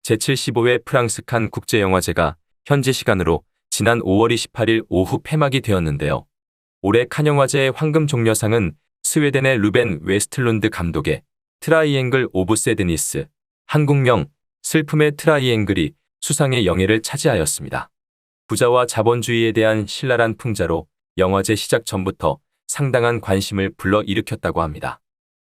제75회 프랑스 칸 국제영화제가 현지 시간으로 지난 5월 28일 오후 폐막이 되었는데요. 올해 칸 영화제의 황금 종려상은 스웨덴의 루벤 웨스틀룬드 감독의 트라이앵글 오브 새드니스, 한국명 슬픔의 트라이앵글이 수상의 영예를 차지하였습니다. 부자와 자본주의에 대한 신랄한 풍자로 영화제 시작 전부터 상당한 관심을 불러일으켰다고 합니다.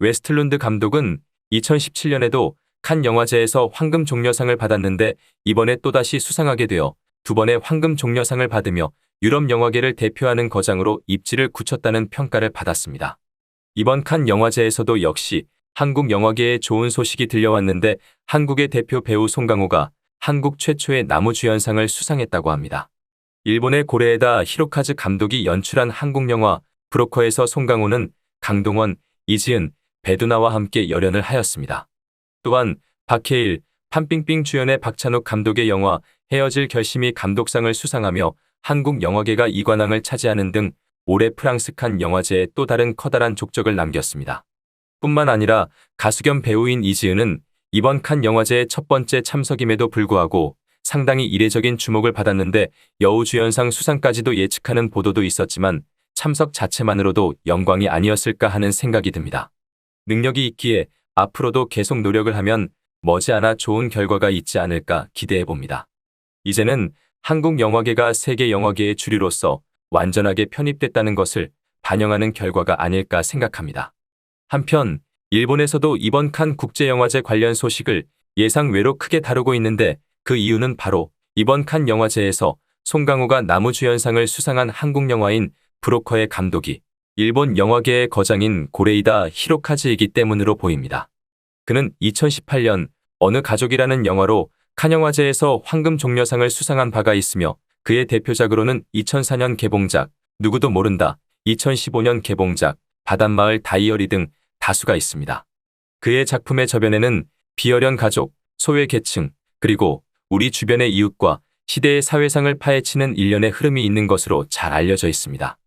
웨스틀룬드 감독은 2017년에도 칸 영화제에서 황금 종려상을 받았는데 이번에 또다시 수상하게 되어 두 번의 황금 종려상을 받으며 유럽 영화계를 대표하는 거장으로 입지를 굳혔다는 평가를 받았습니다. 이번 칸 영화제에서도 역시 한국 영화계에 좋은 소식이 들려왔는데 한국의 대표 배우 송강호가 한국 최초의 나무주연상을 수상했다고 합니다. 일본의 고레에다 히로카즈 감독이 연출한 한국 영화 브로커에서 송강호는 강동원, 이지은, 배두나와 함께 열연을 하였습니다. 또한 박해일, 판빙빙 주연의 박찬욱 감독의 영화 헤어질 결심이 감독상을 수상하며 한국 영화계가 이관왕을 차지하는 등 올해 프랑스 칸 영화제에 또 다른 커다란 족적을 남겼습니다. 뿐만 아니라 가수 겸 배우인 이지은은 이번 칸 영화제의 첫 번째 참석임에도 불구하고 상당히 이례적인 주목을 받았는데 여우주연상 수상까지도 예측하는 보도도 있었지만 참석 자체만으로도 영광이 아니었을까 하는 생각이 듭니다. 능력이 있기에 앞으로도 계속 노력을 하면 머지않아 좋은 결과가 있지 않을까 기대해봅니다. 이제는 한국 영화계가 세계 영화계의 주류로서 완전하게 편입됐다는 것을 반영하는 결과가 아닐까 생각합니다. 한편 일본에서도 이번 칸 국제영화제 관련 소식을 예상외로 크게 다루고 있는데 그 이유는 바로 이번 칸 영화제에서 송강호가 나무주연상을 수상한 한국 영화인 브로커의 감독이 일본 영화계의 거장인 고레이다 히로카즈이기 때문으로 보입니다. 그는 2018년 어느 가족이라는 영화로 칸 영화제에서 황금 종려상을 수상한 바가 있으며 그의 대표작으로는 2004년 개봉작 누구도 모른다, 2015년 개봉작 바닷마을 다이어리 등 다수가 있습니다. 그의 작품의 저변에는 비어련 가족, 소외계층, 그리고 우리 주변의 이웃과 시대의 사회상을 파헤치는 일련의 흐름이 있는 것으로 잘 알려져 있습니다.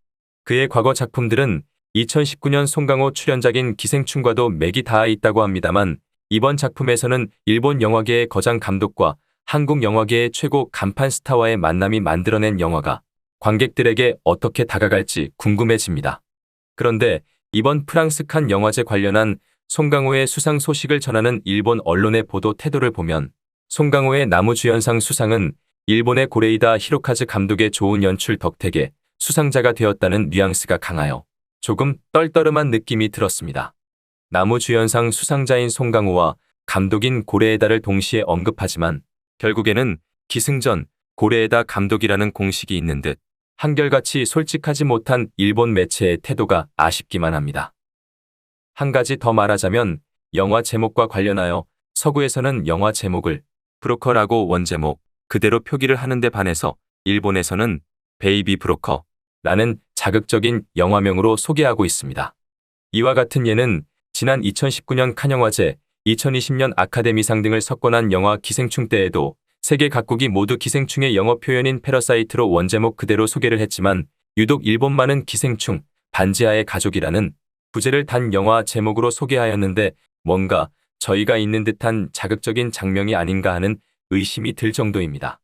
그의 과거 작품들은 2019년 송강호 출연작인 기생충과도 맥이 닿아 있다고 합니다만 이번 작품에서는 일본 영화계의 거장 감독과 한국 영화계의 최고 간판 스타와의 만남이 만들어낸 영화가 관객들에게 어떻게 다가갈지 궁금해집니다. 그런데 이번 프랑스 칸 영화제 관련한 송강호의 수상 소식을 전하는 일본 언론의 보도 태도를 보면 송강호의 나무주연상 수상은 일본의 고레이다 히로카즈 감독의 좋은 연출 덕택에 수상자가 되었다는 뉘앙스가 강하여 조금 떨떠름한 느낌이 들었습니다. 나무주연상 수상자인 송강호와 감독인 고레에다를 동시에 언급하지만 결국에는 기승전 고레에다 감독이라는 공식이 있는 듯 한결같이 솔직하지 못한 일본 매체의 태도가 아쉽기만 합니다. 한 가지 더 말하자면 영화 제목과 관련하여 서구에서는 영화 제목을 브로커라고 원제목 그대로 표기를 하는데 반해서 일본에서는 베이비 브로커라는 자극적인 영화명으로 소개하고 있습니다. 이와 같은 예는 지난 2019년 칸 영화제, 2020년 아카데미상 등을 석권한 영화 기생충 때에도 세계 각국이 모두 기생충의 영어 표현인 패러사이트로 원제목 그대로 소개를 했지만 유독 일본만은 기생충, 반지하의 가족이라는 부제를 단 영화 제목으로 소개하였는데 뭔가 저희가 있는 듯한 자극적인 장면이 아닌가 하는 의심이 들 정도입니다.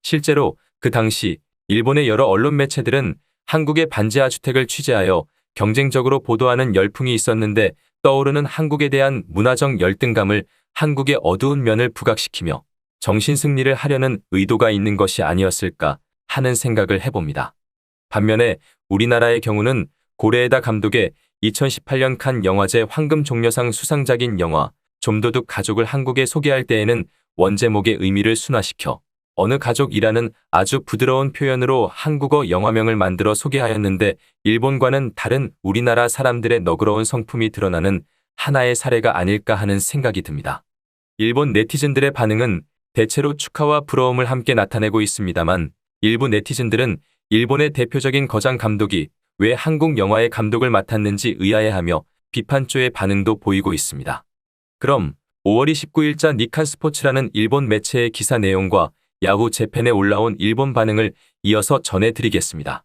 실제로 그 당시 일본의 여러 언론 매체들은 한국의 반지하 주택을 취재하여 경쟁적으로 보도하는 열풍이 있었는데 떠오르는 한국에 대한 문화적 열등감을 한국의 어두운 면을 부각시키며 정신승리를 하려는 의도가 있는 것이 아니었을까 하는 생각을 해봅니다. 반면에 우리나라의 경우는 고레에다 감독의 2018년 칸 영화제 황금 종려상 수상작인 영화 좀도둑 가족을 한국에 소개할 때에는 원제목의 의미를 순화시켜 어느 가족이라는 아주 부드러운 표현으로 한국어 영화명을 만들어 소개하였는데 일본과는 다른 우리나라 사람들의 너그러운 성품이 드러나는 하나의 사례가 아닐까 하는 생각이 듭니다. 일본 네티즌들의 반응은 대체로 축하와 부러움을 함께 나타내고 있습니다만 일부 네티즌들은 일본의 대표적인 거장 감독이 왜 한국 영화의 감독을 맡았는지 의아해하며 비판조의 반응도 보이고 있습니다. 그럼 5월 29일자 니칸 스포츠라는 일본 매체의 기사 내용과 야후 재팬에 올라온 일본 반응을 이어서 전해드리겠습니다.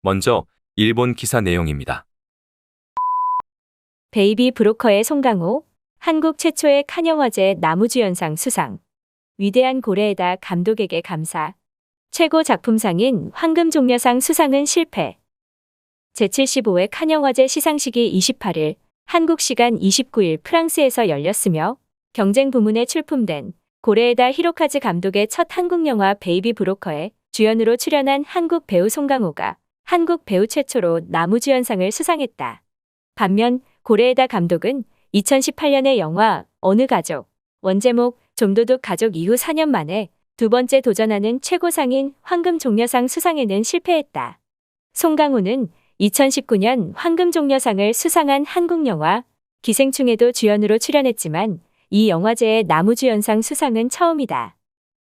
먼저 일본 기사 내용입니다. 베이비 브로커의 송강호, 한국 최초의 칸 영화제 나무주연상 수상. 위대한 고레에다 감독에게 감사. 최고 작품상인 황금종려상 수상은 실패. 제75회 칸영화제 시상식이 28일 한국 시간 29일 프랑스에서 열렸으며 경쟁 부문에 출품된 고레에다 히로카즈 감독의 첫 한국 영화 베이비 브로커에 주연으로 출연한 한국 배우 송강호가 한국 배우 최초로 나무주연상을 수상했다. 반면 고레에다 감독은 2018년의 영화 어느 가족, 원제목 좀도둑 가족 이후 4년 만에 두 번째 도전하는 최고상인 황금종려상 수상에는 실패했다. 송강호는 2019년 황금종려상을 수상한 한국 영화 기생충에도 주연으로 출연했지만 이 영화제의 나무주연상 수상은 처음이다.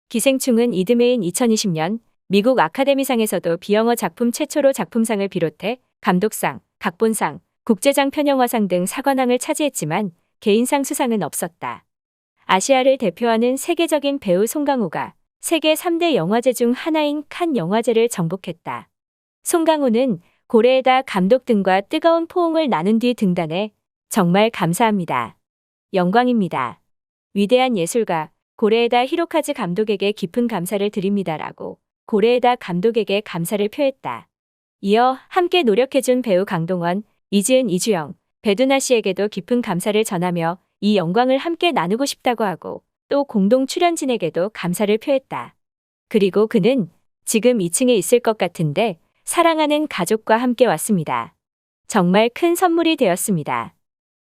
기생충은 이듬해인 2020년 미국 아카데미상에서도 비영어 작품 최초로 작품상을 비롯해 감독상, 각본상, 국제장편영화상 등 사관왕을 차지했지만 개인상 수상은 없었다. 아시아를 대표하는 세계적인 배우 송강호가 세계 3대 영화제 중 하나인 칸 영화제를 정복했다. 송강호는 고레에다 감독 등과 뜨거운 포옹을 나눈 뒤 등단해 정말 감사합니다. 영광입니다. 위대한 예술가 고레에다 히로카즈 감독에게 깊은 감사를 드립니다라고 고레에다 감독에게 감사를 표했다. 이어 함께 노력해준 배우 강동원, 이지은, 이주영, 배두나 씨에게도 깊은 감사를 전하며 이 영광을 함께 나누고 싶다고 하고 또 공동 출연진에게도 감사를 표했다. 그리고 그는 지금 2층에 있을 것 같은데 사랑하는 가족과 함께 왔습니다. 정말 큰 선물이 되었습니다.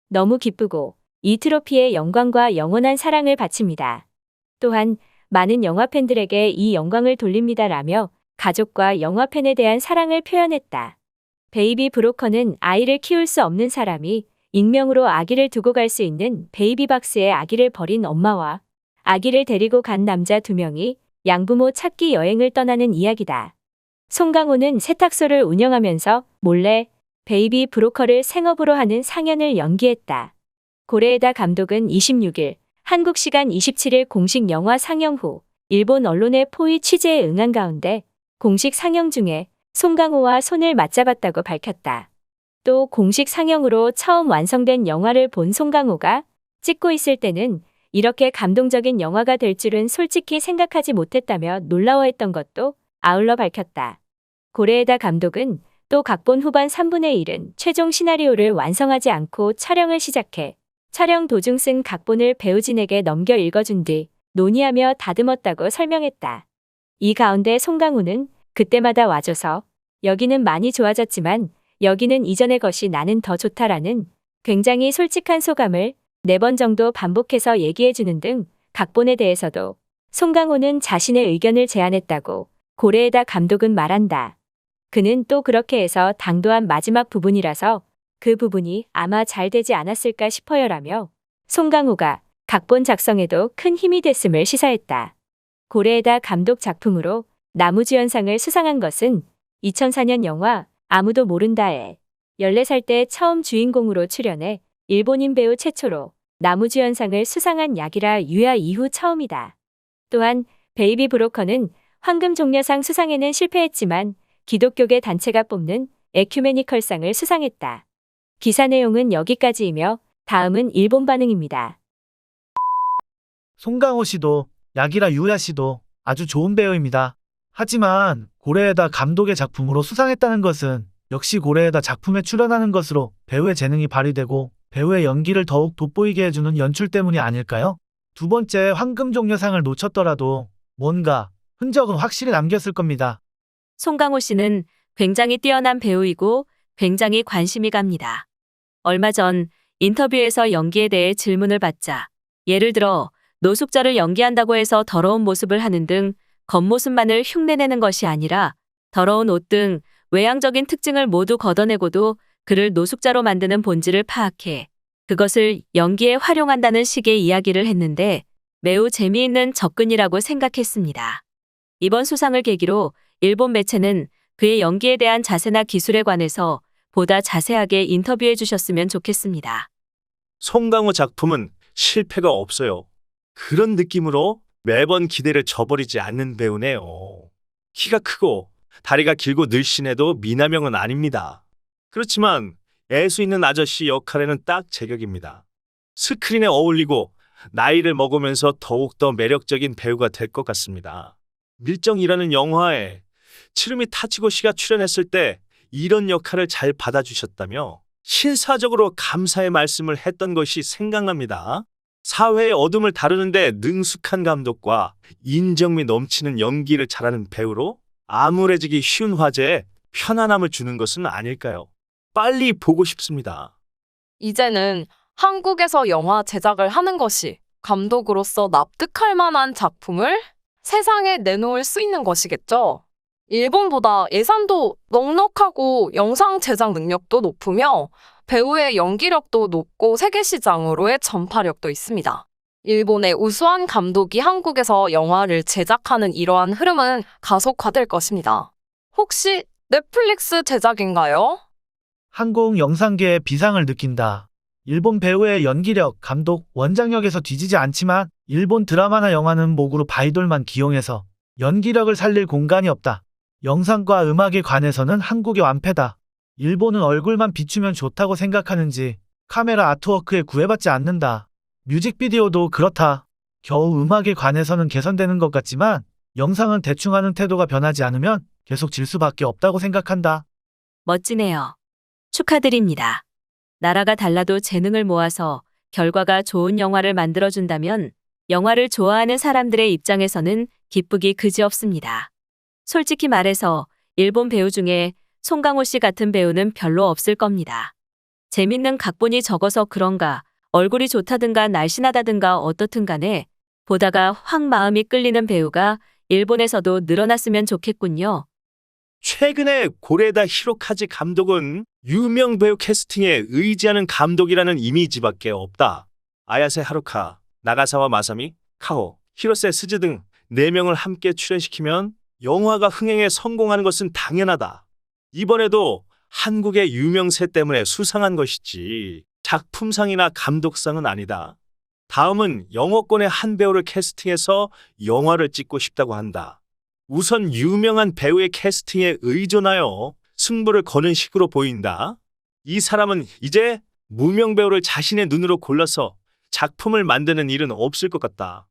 너무 기쁘고 이 트로피에 영광과 영원한 사랑을 바칩니다. 또한 많은 영화팬들에게 이 영광을 돌립니다라며 가족과 영화팬에 대한 사랑을 표현했다. 베이비 브로커는 아이를 키울 수 없는 사람이 익명으로 아기를 두고 갈 수 있는 베이비박스에 아기를 버린 엄마와 아기를 데리고 간 남자 2명이 양부모 찾기 여행을 떠나는 이야기다. 송강호는 세탁소를 운영하면서 몰래 베이비 브로커를 생업으로 하는 상연을 연기했다. 고레에다 감독은 26일 한국 시간 27일 공식 영화 상영 후 일본 언론의 포위 취재에 응한 가운데 공식 상영 중에 송강호와 손을 맞잡았다고 밝혔다. 또 공식 상영으로 처음 완성된 영화를 본 송강호가 찍고 있을 때는 이렇게 감동적인 영화가 될 줄은 솔직히 생각하지 못했다며 놀라워했던 것도 아울러 밝혔다. 고레에다 감독은 또 각본 후반 3분의 1은 최종 시나리오를 완성하지 않고 촬영을 시작해 촬영 도중 쓴 각본을 배우진에게 넘겨 읽어준 뒤 논의하며 다듬었다고 설명했다. 이 가운데 송강호는 그때마다 와줘서 여기는 많이 좋아졌지만 여기는 이전의 것이 나는 더 좋다라는 굉장히 솔직한 소감을 4번 정도 반복해서 얘기해주는 등 각본에 대해서도 송강호는 자신의 의견을 제안했다고 고레에다 감독은 말한다. 그는 또 그렇게 해서 당도한 마지막 부분이라서 그 부분이 아마 잘 되지 않았을까 싶어요라며 송강호가 각본 작성에도 큰 힘이 됐음을 시사했다. 고레에다 감독 작품으로 나무주연상을 수상한 것은 2004년 영화 아무도 모른다에 14살 때 처음 주인공으로 출연해 일본인 배우 최초로 나무주연상을 수상한 야기라 유야 이후 처음이다. 또한 베이비 브로커는 황금종려상 수상에는 실패했지만 기독교계 단체가 뽑는 에큐메니컬상을 수상했다. 기사 내용은 여기까지이며 다음은 일본 반응입니다. 송강호 씨도 야기라 유야 씨도 아주 좋은 배우입니다. 하지만 고레에다 감독의 작품으로 수상했다는 것은 역시 고레에다 작품에 출연하는 것으로 배우의 재능이 발휘되고 배우의 연기를 더욱 돋보이게 해주는 연출 때문이 아닐까요? 두 번째 황금종려상을 놓쳤더라도 뭔가 흔적은 확실히 남겼을 겁니다. 송강호 씨는 굉장히 뛰어난 배우이고 굉장히 관심이 갑니다. 얼마 전 인터뷰에서 연기에 대해 질문을 받자 예를 들어 노숙자를 연기한다고 해서 더러운 모습을 하는 등 겉모습만을 흉내내는 것이 아니라 더러운 옷 등 외향적인 특징을 모두 걷어내고도 그를 노숙자로 만드는 본질을 파악해 그것을 연기에 활용한다는 식의 이야기를 했는데 매우 재미있는 접근이라고 생각했습니다. 이번 수상을 계기로 일본 매체는 그의 연기에 대한 자세나 기술에 관해서 보다 자세하게 인터뷰해 주셨으면 좋겠습니다. 송강호 작품은 실패가 없어요. 그런 느낌으로 매번 기대를 저버리지 않는 배우네요. 키가 크고 다리가 길고 늘씬해도 미남형은 아닙니다. 그렇지만 애수 있는 아저씨 역할에는 딱 제격입니다. 스크린에 어울리고 나이를 먹으면서 더욱더 매력적인 배우가 될 것 같습니다. 밀정이라는 영화에 치르미 타치고 씨가 출연했을 때 이런 역할을 잘 받아주셨다며 신사적으로 감사의 말씀을 했던 것이 생각납니다. 사회의 어둠을 다루는데 능숙한 감독과 인정미 넘치는 연기를 잘하는 배우로 암울해지기 쉬운 화제에 편안함을 주는 것은 아닐까요? 빨리 보고 싶습니다. 이제는 한국에서 영화 제작을 하는 것이 감독으로서 납득할 만한 작품을 세상에 내놓을 수 있는 것이겠죠. 일본보다 예산도 넉넉하고 영상 제작 능력도 높으며 배우의 연기력도 높고 세계 시장으로의 전파력도 있습니다. 일본의 우수한 감독이 한국에서 영화를 제작하는 이러한 흐름은 가속화될 것입니다. 혹시 넷플릭스 제작인가요? 한국 영상계의 비상을 느낀다. 일본 배우의 연기력, 감독, 원작력에서 뒤지지 않지만 일본 드라마나 영화는 목으로 바이돌만 기용해서 연기력을 살릴 공간이 없다. 영상과 음악에 관해서는 한국이 완패다. 일본은 얼굴만 비추면 좋다고 생각하는지 카메라 아트워크에 구애받지 않는다. 뮤직비디오도 그렇다. 겨우 음악에 관해서는 개선되는 것 같지만 영상은 대충 하는 태도가 변하지 않으면 계속 질 수밖에 없다고 생각한다. 멋지네요. 축하드립니다. 나라가 달라도 재능을 모아서 결과가 좋은 영화를 만들어준다면 영화를 좋아하는 사람들의 입장에서는 기쁘기 그지없습니다. 솔직히 말해서 일본 배우 중에 송강호 씨 같은 배우는 별로 없을 겁니다. 재밌는 각본이 적어서 그런가, 얼굴이 좋다든가 날씬하다든가 어떻든 간에 보다가 확 마음이 끌리는 배우가 일본에서도 늘어났으면 좋겠군요. 최근에 고레다 히로카즈 감독은 유명 배우 캐스팅에 의지하는 감독이라는 이미지밖에 없다. 아야세 하루카, 나가사와 마사미, 카호, 히로세 스즈 등 4명을 함께 출연시키면 영화가 흥행에 성공하는 것은 당연하다. 이번에도 한국의 유명세 때문에 수상한 것이지 작품상이나 감독상은 아니다. 다음은 영어권의 한 배우를 캐스팅해서 영화를 찍고 싶다고 한다. 우선 유명한 배우의 캐스팅에 의존하여 승부를 거는 식으로 보인다. 이 사람은 이제 무명 배우를 자신의 눈으로 골라서 작품을 만드는 일은 없을 것 같다.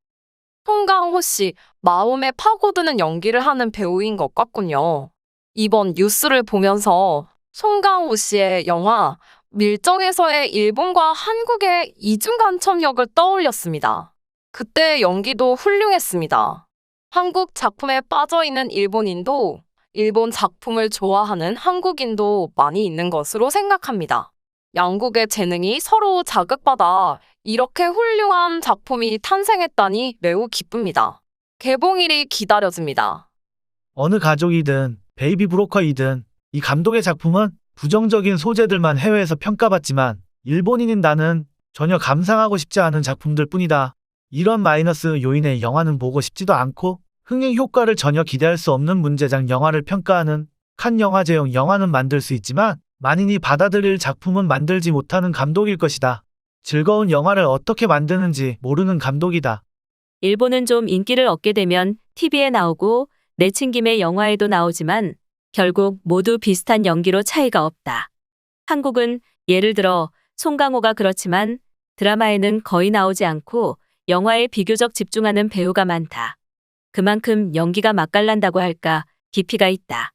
송강호 씨, 마음에 파고드는 연기를 하는 배우인 것 같군요. 이번 뉴스를 보면서 송강호 씨의 영화 밀정에서의 일본과 한국의 이중간첩역을 떠올렸습니다. 그때 연기도 훌륭했습니다. 한국 작품에 빠져있는 일본인도 일본 작품을 좋아하는 한국인도 많이 있는 것으로 생각합니다. 양국의 재능이 서로 자극받아 이렇게 훌륭한 작품이 탄생했다니 매우 기쁩니다. 개봉일이 기다려집니다. 어느 가족이든 베이비 브로커이든 이 감독의 작품은 부정적인 소재들만 해외에서 평가받지만 일본인인 나는 전혀 감상하고 싶지 않은 작품들 뿐이다. 이런 마이너스 요인의 영화는 보고 싶지도 않고 흥행 효과를 전혀 기대할 수 없는 문제작 영화를 평가하는 칸 영화제용 영화는 만들 수 있지만 만인이 받아들일 작품은 만들지 못하는 감독일 것이다. 즐거운 영화를 어떻게 만드는지 모르는 감독이다. 일본은 좀 인기를 얻게 되면 TV에 나오고 내친 김에 영화에도 나오지만 결국 모두 비슷한 연기로 차이가 없다. 한국은 예를 들어 송강호가 그렇지만 드라마에는 거의 나오지 않고 영화에 비교적 집중하는 배우가 많다. 그만큼 연기가 맛깔난다고 할까 깊이가 있다.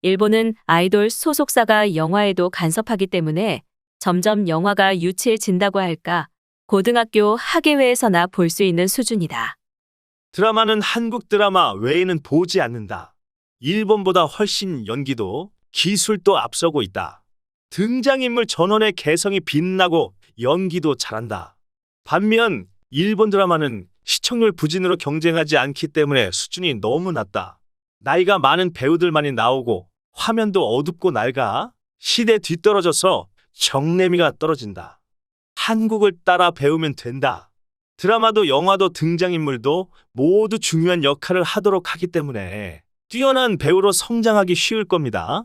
일본은 아이돌 소속사가 영화에도 간섭하기 때문에 점점 영화가 유치해진다고 할까 고등학교 학예회에서나 볼 수 있는 수준이다. 드라마는 한국 드라마 외에는 보지 않는다. 일본보다 훨씬 연기도 기술도 앞서고 있다. 등장인물 전원의 개성이 빛나고 연기도 잘한다. 반면 일본 드라마는 시청률 부진으로 경쟁하지 않기 때문에 수준이 너무 낮다. 나이가 많은 배우들만이 나오고 화면도 어둡고 낡아 시대 뒤떨어져서 정내미가 떨어진다. 한국을 따라 배우면 된다. 드라마도 영화도 등장인물도 모두 중요한 역할을 하도록 하기 때문에 뛰어난 배우로 성장하기 쉬울 겁니다.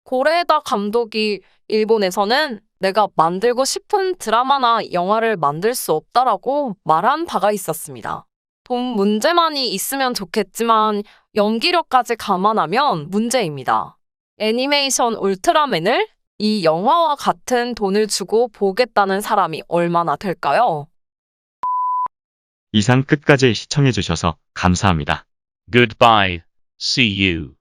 고레에다 감독이 일본에서는 내가 만들고 싶은 드라마나 영화를 만들 수 없다라고 말한 바가 있었습니다. 돈 문제만이 있으면 좋겠지만 연기력까지 감안하면 문제입니다. 애니메이션 울트라맨을 이 영화와 같은 돈을 주고 보겠다는 사람이 얼마나 될까요? 이상 끝까지 시청해주셔서 감사합니다. Goodbye. See you.